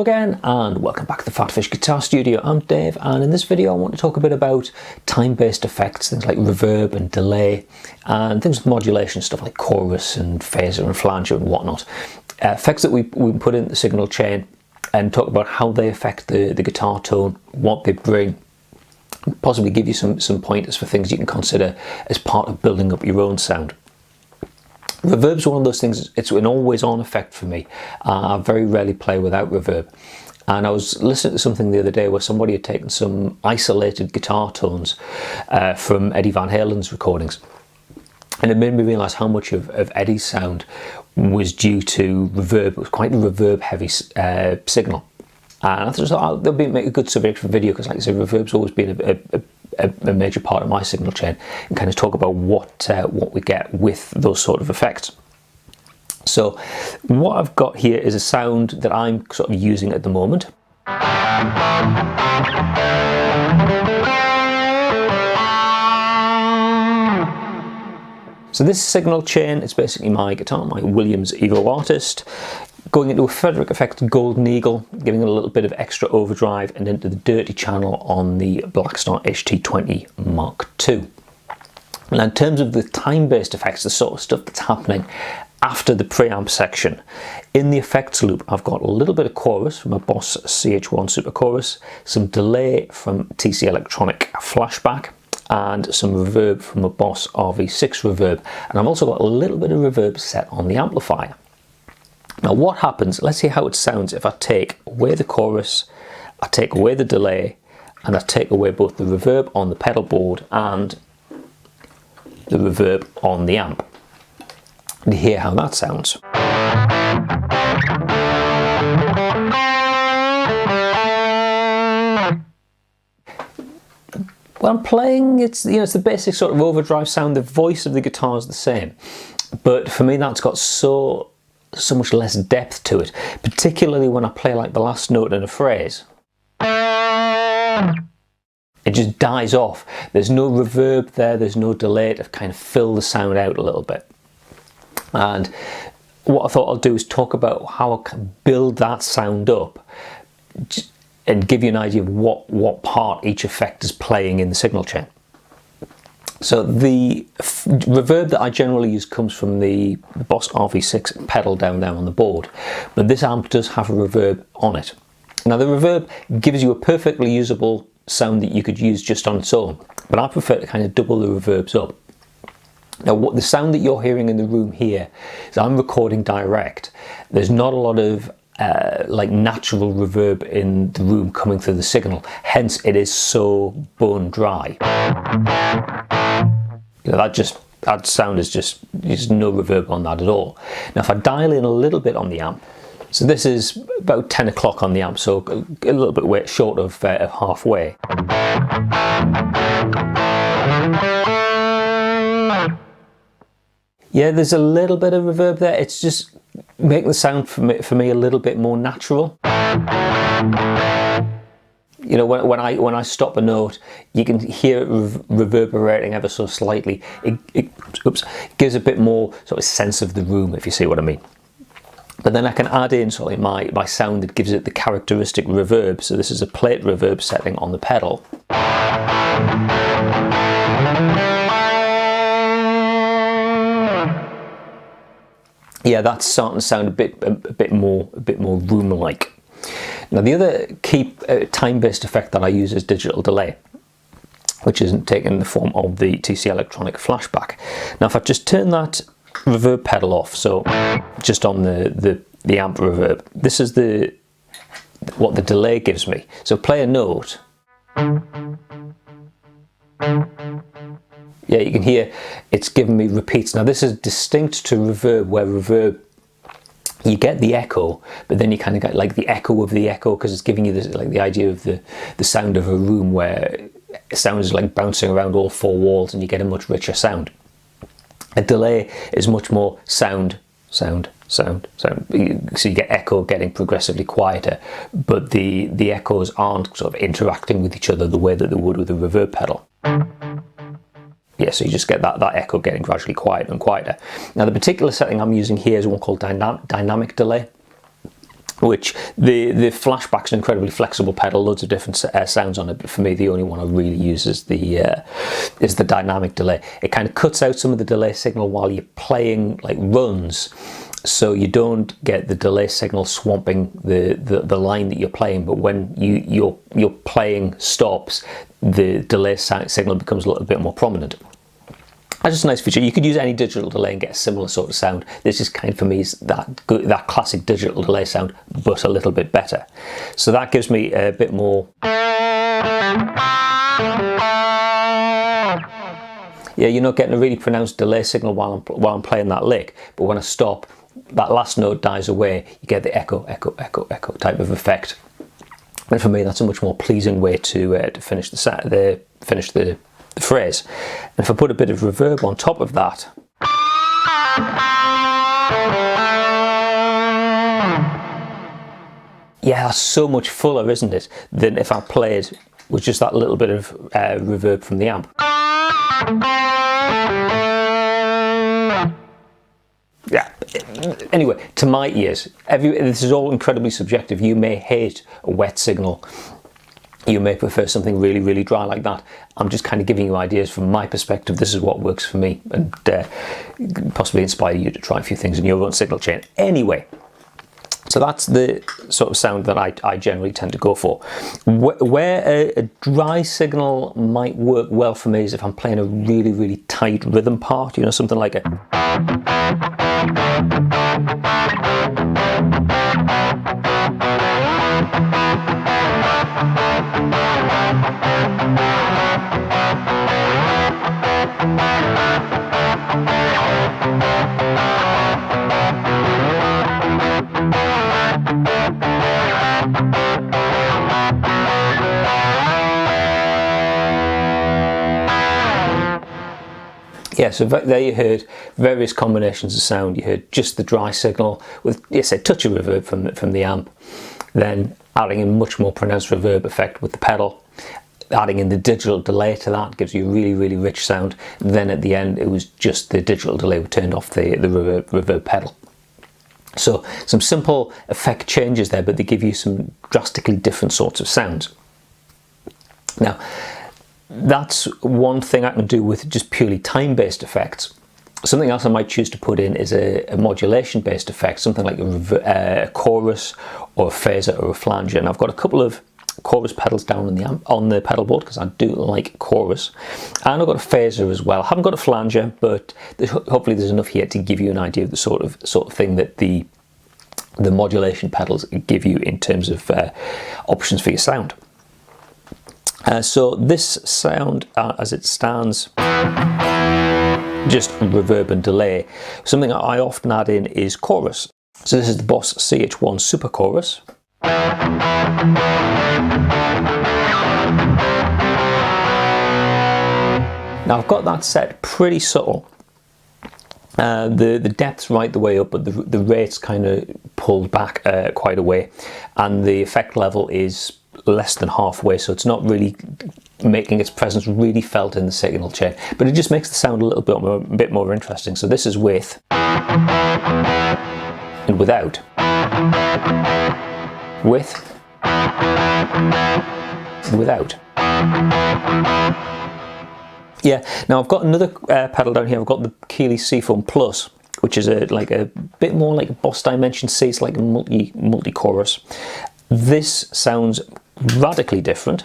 again and welcome back to the PhatPhish Guitar Studio. I'm Dave, and in this video I want to talk a bit about time-based effects, things like reverb and delay, and things with modulation, stuff like chorus and phaser and flanger and whatnot. Effects that we put in the signal chain, and talk about how they affect the guitar tone, what they bring, possibly give you some pointers for things you can consider as part of building up your own sound. Reverb's one of those things, it's an always-on effect for me. I very rarely play without reverb. And I was listening to something the other day where somebody had taken some isolated guitar tones from Eddie Van Halen's recordings. And it made me realise how much of Eddie's sound was due to reverb. It was quite a reverb-heavy signal. And I thought that'll make a good subject for video, because like I said, reverb's always been a major part of my signal chain, and kind of talk about what we get with those sort of effects. So what I've got here is a sound that I'm sort of using at the moment. So this signal chain is basically my guitar, my Williams Evo Artist, going into a Frederick Effect Golden Eagle, giving it a little bit of extra overdrive, and into the dirty channel on the Blackstar HT20 Mark II. Now in terms of the time-based effects, the sort of stuff that's happening after the preamp section, in the effects loop I've got a little bit of chorus from a Boss CH1 Super Chorus, some delay from TC Electronic Flashback, and some reverb from a Boss RV6 Reverb, and I've also got a little bit of reverb set on the amplifier. Now what happens, let's see how it sounds if I take away the chorus, I take away the delay, and I take away both the reverb on the pedal board and the reverb on the amp. And hear how that sounds. When I'm playing, it's the basic sort of overdrive sound. The voice of the guitar is the same, but for me that's got so much less depth to it, particularly when I play like the last note in a phrase. It just dies off. There's no reverb there, there's no delay to kind of fill the sound out a little bit. And what I thought I'll do is talk about how I can build that sound up and give you an idea of what part each effect is playing in the signal chain. So the reverb that I generally use comes from the Boss RV6 pedal down there on the board, but this amp does have a reverb on it. Now the reverb gives you a perfectly usable sound that you could use just on its own, but I prefer to kind of double the reverbs up. Now what the sound that you're hearing in the room here is I'm recording direct. There's not a lot of like natural reverb in the room coming through the signal, hence it is so bone dry. That sound is just, there's no reverb on that at all. Now if I dial in a little bit on the amp, so this is about 10 o'clock on the amp, so a little bit short of halfway. Yeah, there's a little bit of reverb there. It's just making the sound for me a little bit more natural. You know, when I stop a note, you can hear it reverberating ever so slightly. It gives a bit more sort of sense of the room, if you see what I mean. But then I can add in sort of my sound that gives it the characteristic reverb. So this is a plate reverb setting on the pedal. Yeah, that's starting to sound a bit more room-like. Now the other key time-based effect that I use is digital delay, which isn't taken in the form of the TC Electronic Flashback. Now if I just turn that reverb pedal off, so just on the amp reverb, this is what the delay gives me. So play a note. Yeah, you can hear it's giving me repeats. Now this is distinct to reverb, where reverb you get the echo, but then you kind of get like the echo of the echo, because it's giving you this, like the idea of the sound of a room where sound is like bouncing around all four walls, and you get a much richer sound. A delay is much more sound. So you get echo getting progressively quieter, but the echoes aren't sort of interacting with each other the way that they would with a reverb pedal. Yeah, so you just get that echo getting gradually quieter and quieter. Now the particular setting I'm using here is one called dynamic delay. which the flashback's an incredibly flexible pedal, loads of different sounds on it, but for me the only one I really use is the dynamic delay. It kind of cuts out some of the delay signal while you're playing like runs, so you don't get the delay signal swamping the line that you're playing, but when you're playing stops, the delay signal becomes a little bit more prominent. That's just a nice feature. You could use any digital delay and get a similar sort of sound. This is kind of, for me, is that classic digital delay sound, but a little bit better. So that gives me a bit more. Yeah, you're not getting a really pronounced delay signal while I'm playing that lick, but when I stop, that last note dies away. You get the echo, echo, echo, echo type of effect. And for me, that's a much more pleasing way to finish the phrase. And if I put a bit of reverb on top of that, yeah, that's so much fuller, isn't it, than if I played with just that little bit of reverb from the amp. Yeah, anyway, to my ears, this is all incredibly subjective. You may hate a wet signal, you may prefer something really, really dry like that. I'm just kind of giving you ideas from my perspective. This is what works for me, and possibly inspire you to try a few things in your own signal chain. Anyway, so that's the sort of sound that I generally tend to go for. Where a dry signal might work well for me is if I'm playing a really, really tight rhythm part, you know, something like a... Yeah, so there you heard various combinations of sound. You heard just the dry signal with, yes, a touch of reverb from the amp, then adding a much more pronounced reverb effect with the pedal, adding in the digital delay to that gives you a really, really rich sound. Then at the end, it was just the digital delay we turned off the reverb pedal. So some simple effect changes there, but they give you some drastically different sorts of sounds. Now, that's one thing I can do with just purely time-based effects. Something else I might choose to put in is a modulation-based effect, something like a chorus or a phaser or a flanger. And I've got a couple of chorus pedals down on the pedal board because I do like chorus, and I've got a phaser as well. I haven't got a flanger, but hopefully there's enough here to give you an idea of the sort of thing that the modulation pedals give you in terms of options for your sound. So this sound as it stands, just reverb and delay. Something I often add in is chorus. So this is the Boss CH1 Super Chorus. Now I've got that set pretty subtle. The depth's right the way up, but the rate's kind of pulled back quite a way, and the effect level is less than halfway, so it's not really making its presence really felt in the signal chain, but it just makes the sound a little bit more interesting. So this is with and without, with and without. Yeah, now I've got another pedal down here. I've got the Keeley Seafoam Plus, which is a bit more like a Boss Dimension C. It's like a multi-chorus. This sounds radically different.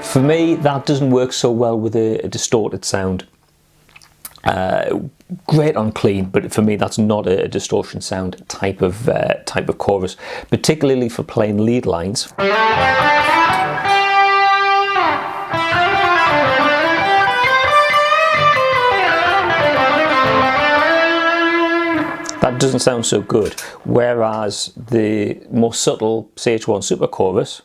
For me, that doesn't work so well with a distorted sound. Great on clean, but for me that's not a distortion sound type of chorus, particularly for playing lead lines. That doesn't sound so good, whereas the more subtle CH1 Super Chorus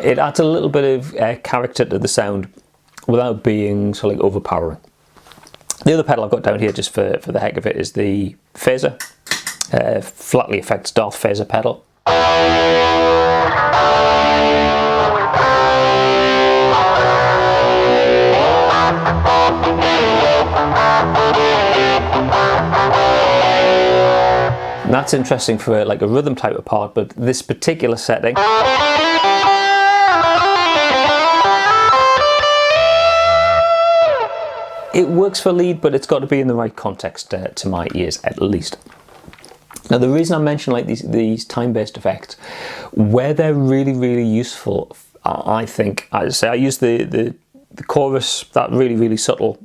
it adds a little bit of character to the sound without being so like overpowering. The other pedal I've got down here just for the heck of it is the phaser, Flatly Effects Darth Phaser pedal. And that's interesting for like a rhythm type of part, but this particular setting, it works for lead, but it's got to be in the right context to my ears at least. Now the reason I mention like these time-based effects, where they're really useful, I think, as I say, I use the chorus, that really subtle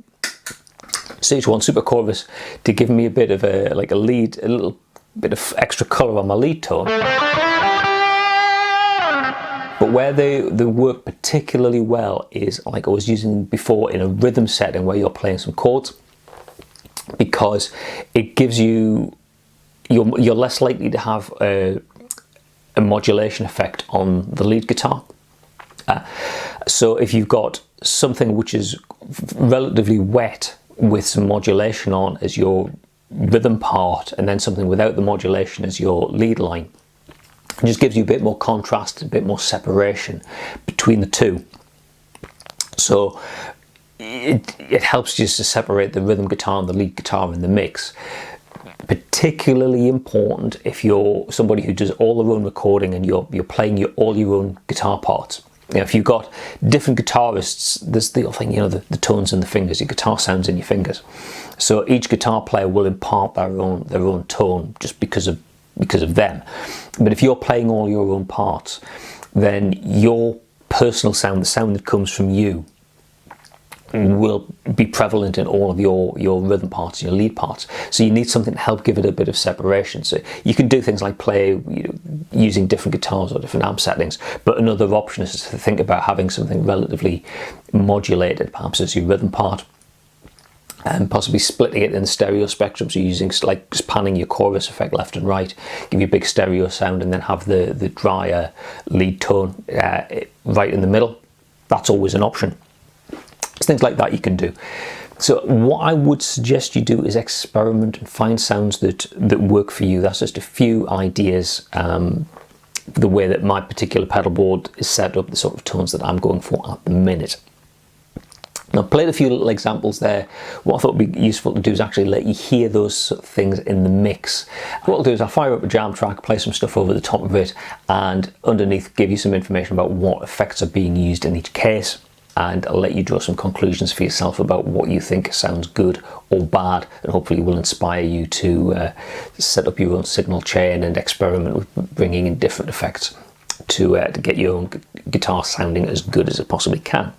stage 1 super chorus, to give me a bit of a lead, a little bit of extra colour on my lead tone. But where they work particularly well is, like I was using before, in a rhythm setting where you're playing some chords, because it gives you, you're less likely to have a modulation effect on the lead guitar. So if you've got something which is relatively wet with some modulation on as your rhythm part, and then something without the modulation as your lead line, it just gives you a bit more contrast, a bit more separation between the two. So it helps just to separate the rhythm guitar and the lead guitar in the mix. Particularly important if you're somebody who does all their own recording and you're playing all your own guitar parts. You know, if you've got different guitarists, there's the thing, you know, the tones in the fingers, your guitar sounds in your fingers. So each guitar player will impart their own tone just because of them. But if you're playing all your own parts, then your personal sound, the sound that comes from you, will be prevalent in all of your rhythm parts, your lead parts. So you need something to help give it a bit of separation. So you can do things like play using different guitars or different amp settings, but another option is to think about having something relatively modulated, perhaps as your rhythm part, and possibly splitting it in the stereo spectrum. So using like just panning your chorus effect left and right, give you a big stereo sound, and then have the drier lead tone right in the middle. That's always an option. Things like that you can do. So what I would suggest you do is experiment and find sounds that work for you. That's just a few ideas, the way that my particular pedal board is set up, the sort of tones that I'm going for at the minute. Now, I've played a few little examples there. What I thought would be useful to do is actually let you hear those sort of things in the mix. What I'll do is I'll fire up a jam track, play some stuff over the top of it, and underneath give you some information about what effects are being used in each case. And I'll let you draw some conclusions for yourself about what you think sounds good or bad, and hopefully will inspire you to set up your own signal chain and experiment with bringing in different effects to get your own guitar sounding as good as it possibly can.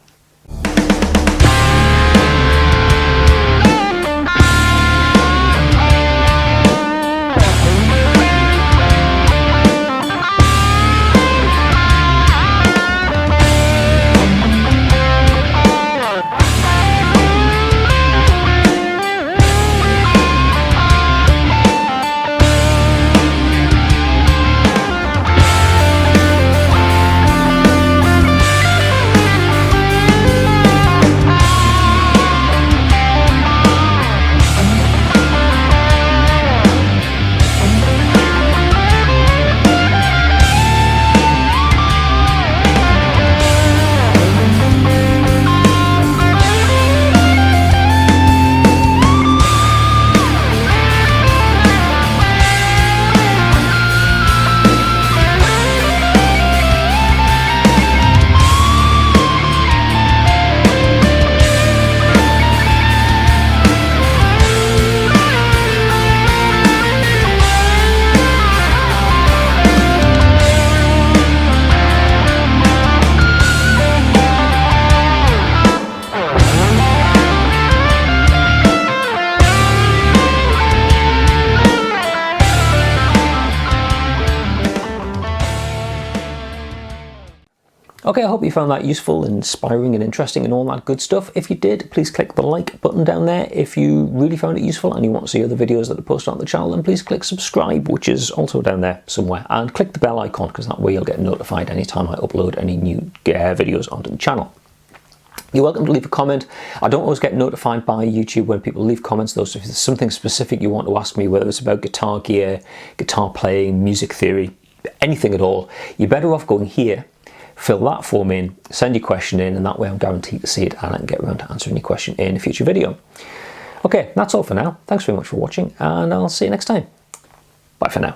Okay, I hope you found that useful, inspiring and interesting and all that good stuff. If you did, please click the like button down there. If you really found it useful and you want to see other videos that are posted on the channel, then please click subscribe, which is also down there somewhere, and click the bell icon, because that way you'll get notified anytime I upload any new videos onto the channel. You're welcome to leave a comment. I don't always get notified by YouTube when people leave comments, though, so if there's something specific you want to ask me, whether it's about guitar gear, guitar playing, music theory, anything at all, you're better off going here, fill that form in, send your question in, and that way I'm guaranteed to see it and I can get around to answering your question in a future video. Okay, that's all for now. Thanks very much for watching, and I'll see you next time. Bye for now.